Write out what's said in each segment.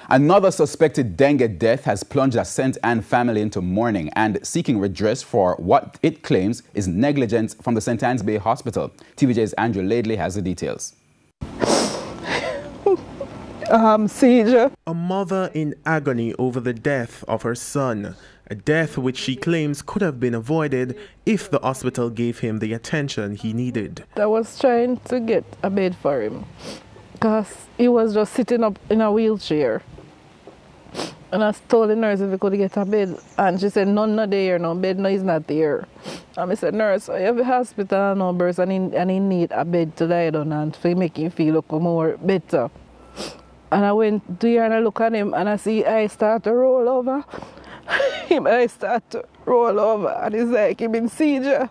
Another suspected dengue death has plunged a St. Anne family into mourning and seeking redress for what it claims is negligence from the St. Anne's Bay Hospital. TVJ's Andrew Laidley has the details. Seizure. A mother in agony over the death of her son, a death which she claims could have been avoided if the hospital gave him the attention he needed. I was trying to get a bed for him because he was just sitting up in a wheelchair. And I told the nurse if he could get a bed, and she said, none not there, no bed no is not there. And I said, nurse, I have a hospital numbers and he need a bed to lie down and to make him feel look more better. And I went there and I look at him and I see I start to roll over. I start to roll over and it's like him in seizure.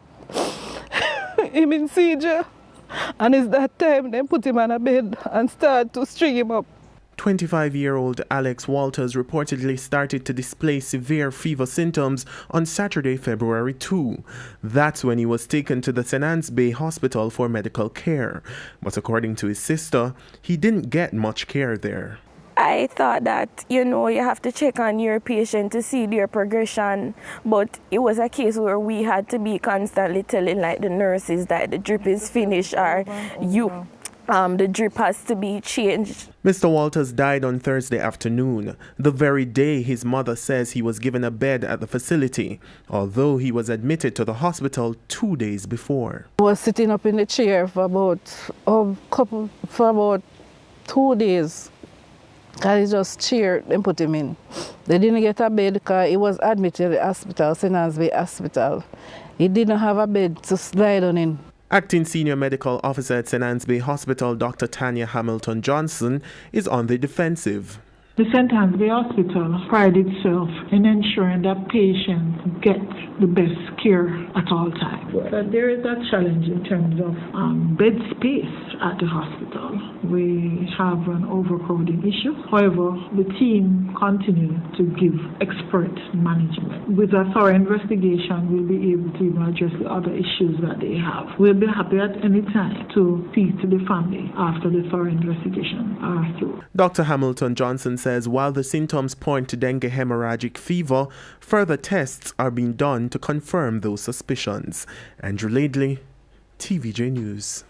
Him in seizure. And it's that time they put him on a bed and start to string him up. 25-year-old Alex Walters reportedly started to display severe fever symptoms on Saturday, February 2. That's when he was taken to the St. Anne's Bay Hospital for medical care. But according to his sister, he didn't get much care there. I thought that, you have to check on your patient to see their progression, but it was a case where we had to be constantly telling the nurses that the drip is finished or the drip has to be changed. Mr. Walters died on Thursday afternoon, the very day his mother says he was given a bed at the facility, although he was admitted to the hospital 2 days before. I was sitting up in the chair for about 2 days. He just cheered and put him in. They didn't get a bed because he was admitted to the hospital, St. Anne's Bay Hospital. He didn't have a bed to slide on in. Acting Senior Medical Officer at St. Anne's Bay Hospital, Dr. Tanya Hamilton-Johnson, is on the defensive. The St. Anne's Bay Hospital prides itself in ensuring that patients get the best care at all times. But there is a challenge in terms of bed space at the hospital. We have an overcrowding issue. However, the team continues to give expert management. With a thorough investigation, we'll be able to even address the other issues that they have. We'll be happy at any time to speak to the family after the thorough investigation are through. Dr. Hamilton-Johnson says while the symptoms point to dengue hemorrhagic fever, further tests are being done to confirm those suspicions. Andrew Laidley, TVJ News.